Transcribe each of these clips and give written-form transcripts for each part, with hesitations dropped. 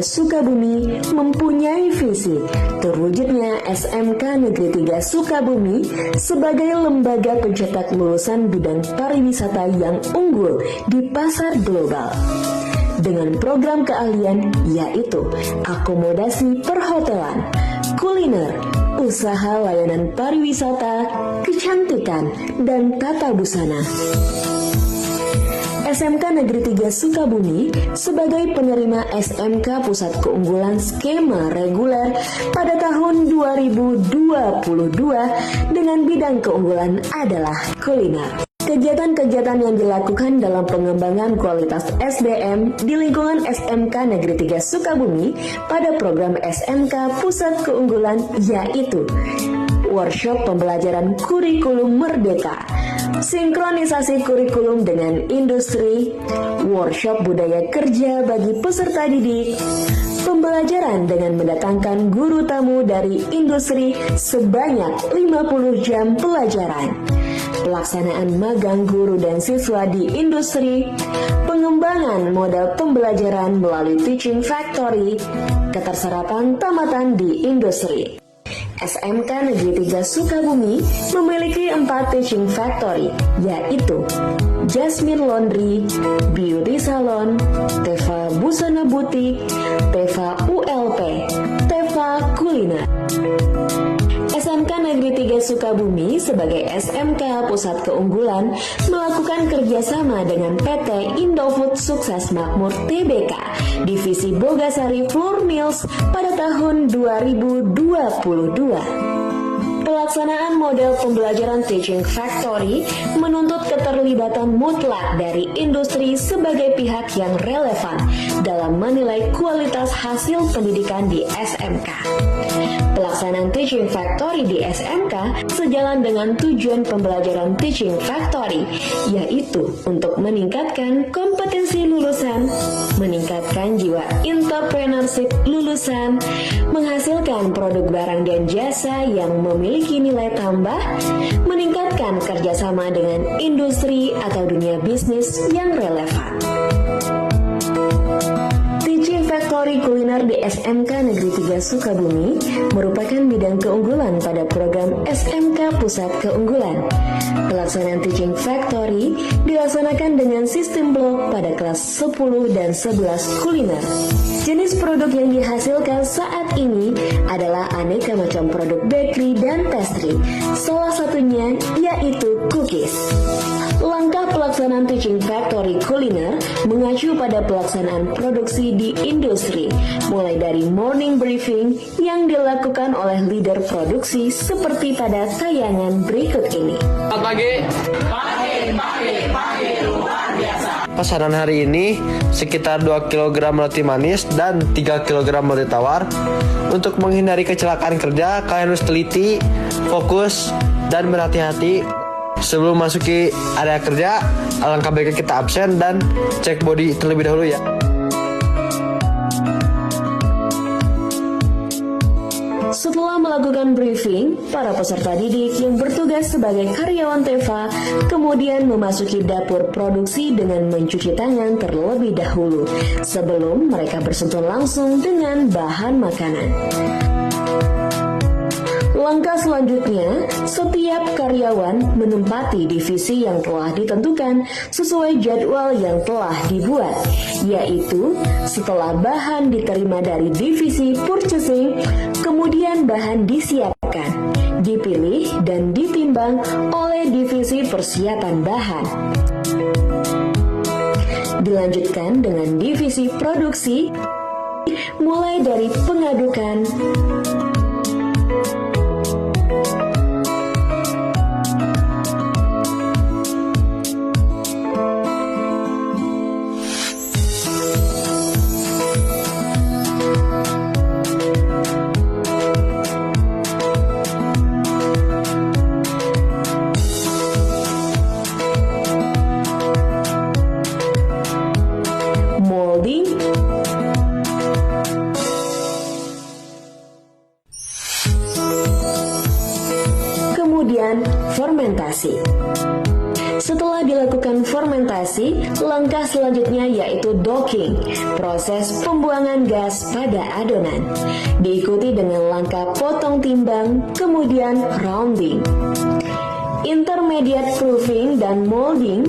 Sukabumi mempunyai visi terwujudnya SMK Negeri 3 Sukabumi sebagai lembaga pencetak lulusan bidang pariwisata yang unggul di pasar global. Dengan program keahlian yaitu akomodasi perhotelan, kuliner, usaha layanan pariwisata, kecantikan, dan tata busana. SMK Negeri 3 Sukabumi sebagai penerima SMK Pusat Keunggulan Skema Reguler pada tahun 2022 dengan bidang keunggulan adalah kuliner. Kegiatan-kegiatan yang dilakukan dalam pengembangan kualitas SDM di lingkungan SMK Negeri 3 Sukabumi pada program SMK Pusat Keunggulan yaitu workshop pembelajaran kurikulum merdeka, sinkronisasi kurikulum dengan industri, workshop budaya kerja bagi peserta didik, pembelajaran dengan mendatangkan guru tamu dari industri sebanyak 50 jam pelajaran, pelaksanaan magang guru dan siswa di industri, pengembangan modal pembelajaran melalui teaching factory, keterserapan tamatan di industri. SMK Negeri 3 Sukabumi memiliki 4 teaching factory, yaitu Jasmine Laundry, Beauty Salon, Teva Busana Butik, Teva ULP, Teva Kuliner. SMK Negeri 3 Sukabumi sebagai SMK Pusat Keunggulan melakukan kerjasama dengan PT Indofood Sukses Makmur Tbk Divisi Bogasari Flour Mills pada tahun 2022. Pelaksanaan model pembelajaran Teaching Factory menuntut keterlibatan mutlak dari industri sebagai pihak yang relevan dalam menilai kualitas hasil pendidikan di SMK. Pelaksanaan Teaching Factory di SMK sejalan dengan tujuan pembelajaran Teaching Factory, yaitu untuk meningkatkan kompetensi lulusan, meningkatkan jiwa entrepreneurship lulusan, menghasilkan produk barang dan jasa yang memiliki nilai tambah, meningkatkan kerjasama dengan industri atau dunia bisnis yang relevan. Teaching Factory Kuliner di SMK Negeri 3 Sukabumi merupakan bidang keunggulan pada program SMK Pusat Keunggulan. Pelaksanaan Teaching Factory dilaksanakan dengan sistem blok pada kelas 10 dan 11 kuliner. Jenis produk yang dihasilkan saat ini adalah aneka macam produk bakery dan pastry, salah satunya yaitu cookies. Langkah pelaksanaan Teaching Factory Kuliner mengacu pada pelaksanaan produksi di industri, mulai dari morning briefing yang dilakukan oleh leader produksi seperti pada tayangan berikut ini. Selamat pagi. Luar biasa. Pesanan hari ini sekitar 2 kg roti manis dan 3 kg roti tawar. Untuk menghindari kecelakaan kerja, kalian harus teliti, fokus, dan berhati-hati. Sebelum masuki area kerja, alangkah baiknya kita absen dan cek body terlebih dahulu ya. Setelah melakukan briefing, para peserta didik yang bertugas sebagai karyawan Teva kemudian memasuki dapur produksi dengan mencuci tangan terlebih dahulu sebelum mereka bersentuhan langsung dengan bahan makanan. Langkah selanjutnya, setiap karyawan menempati divisi yang telah ditentukan sesuai jadwal yang telah dibuat, yaitu setelah bahan diterima dari divisi purchasing, kemudian bahan disiapkan, dipilih dan ditimbang oleh divisi persiapan bahan. Dilanjutkan dengan divisi produksi, mulai dari pengadukan, kemudian fermentasi. Setelah dilakukan fermentasi, langkah selanjutnya yaitu docking, proses pembuangan gas pada adonan. Diikuti dengan langkah potong timbang, kemudian rounding. Intermediate proofing dan molding,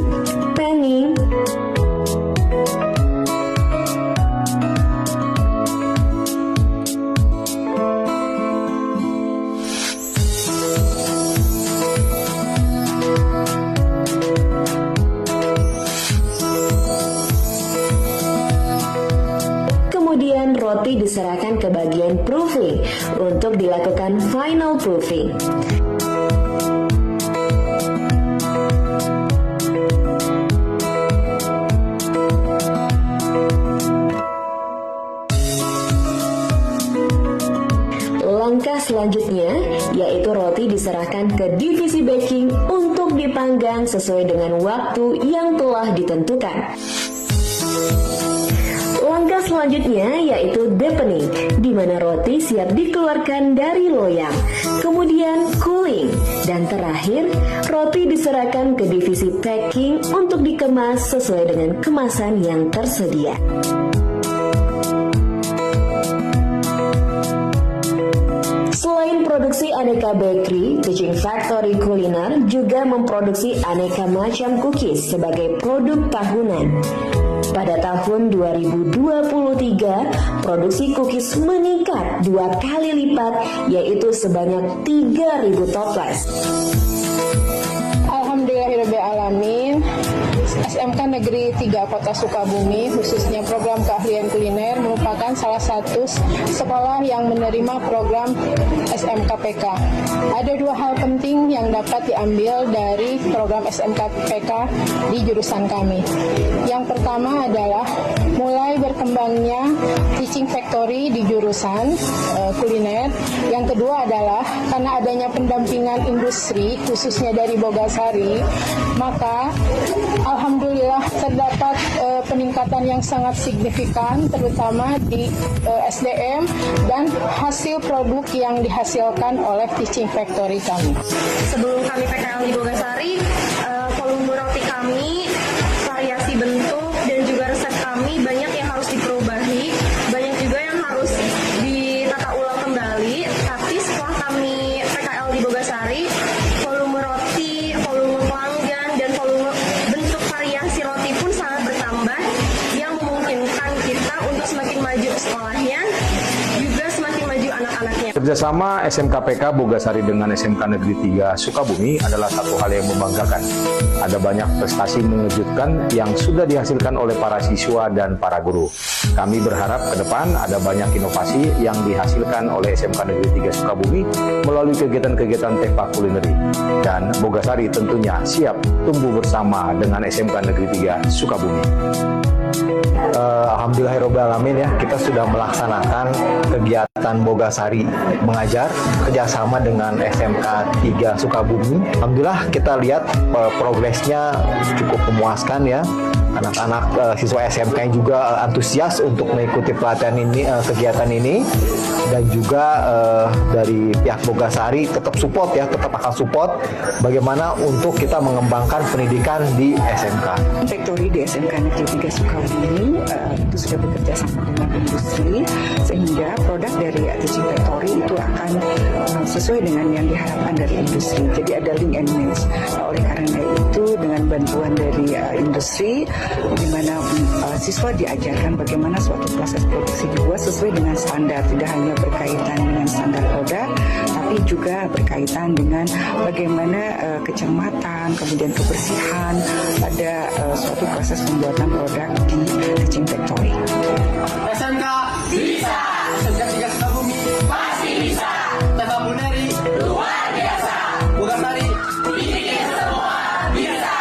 panning, kemudian roti diserahkan ke bagian proofing untuk dilakukan final proofing. Langkah selanjutnya yaitu roti diserahkan ke divisi baking untuk dipanggang sesuai dengan waktu yang telah ditentukan. Langkah selanjutnya yaitu deepening, di mana roti siap dikeluarkan dari loyang, kemudian cooling, dan terakhir roti diserahkan ke divisi packing untuk dikemas sesuai dengan kemasan yang tersedia. Selain produksi aneka bakery, Teaching Factory Kuliner juga memproduksi aneka macam cookies sebagai produk tahunan. Pada tahun 2023, produksi cookies meningkat 2 kali lipat, yaitu sebanyak 3.000 toples. Alhamdulillahirrahmanirrahim. SMK Negeri 3 Kota Sukabumi, khususnya program keahlian kuliner, merupakan salah satu sekolah yang menerima program SMK-PK. Ada 2 hal penting yang dapat diambil dari program SMK-PK di jurusan kami. Yang pertama adalah mulai berkembangnya teaching factory di jurusan kuliner. Yang kedua adalah karena adanya pendampingan industri, khususnya dari Bogasari, maka alhamdulillah terdapat peningkatan yang sangat signifikan, terutama di SDM dan hasil produk yang dihasilkan oleh teaching factory kami. Sebelum kami PKL di Bogasari, volume roti kami, variasi bentuk, dan juga resep kami banyak yang harus diperubahi, banyak juga yang harus ditata ulang kembali. Tapi setelah kami PKL di Bogasari, volume roti, volume pelanggan, dan volume bentuk variasi roti pun sangat bertambah, yang memungkinkan kita untuk semakin maju sekolahnya, juga semakin maju anak-anaknya. Kerjasama SMK-PK Bogasari dengan SMK Negeri 3 Sukabumi adalah satu hal yang membanggakan. Ada banyak prestasi mengejutkan yang sudah dihasilkan oleh para siswa dan para guru. Kami berharap ke depan ada banyak inovasi yang dihasilkan oleh SMK Negeri 3 Sukabumi melalui kegiatan-kegiatan TEPA Kulineri. Dan Bogasari tentunya siap tumbuh bersama dengan SMK Negeri 3 Sukabumi. Alhamdulillahirrahmanirrahim ya, kita sudah melaksanakan kegiatan Bogasari mengajar kerjasama dengan SMK 3 Sukabumi. Alhamdulillah kita lihat progresnya cukup memuaskan ya. Anak-anak siswa SMK juga antusias untuk mengikuti pelatihan ini, kegiatan ini, dan juga dari pihak Bogasari tetap support ya, tetap akan support bagaimana untuk kita mengembangkan pendidikan di SMK. Factory di SMK Negeri 3 Sukabumi itu sudah bekerja sama dengan industri, sehingga produk dari Teaching Factory itu akan sesuai dengan yang diharapkan dari industri. Jadi ada link and match. Oleh karena itu dengan bantuan dari industri, di mana siswa diajarkan bagaimana suatu proses produksi dibuat sesuai dengan standar, tidak hanya berkaitan dengan standar produk, tapi juga berkaitan dengan bagaimana kecermatan, kemudian kebersihan pada suatu proses pembuatan produk di Teaching Factory. SMK bisa, SMK 3 Sukabumi pasti bisa, TEPA Kulineri luar biasa, Bogasari bikin semua bisa.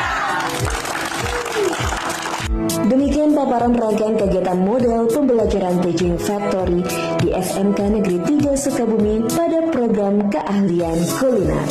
Demikian paparan rangkaian kegiatan model pembelajaran Teaching Factory di SMK Negeri 3 Sukabumi pada program keahlian kuliner.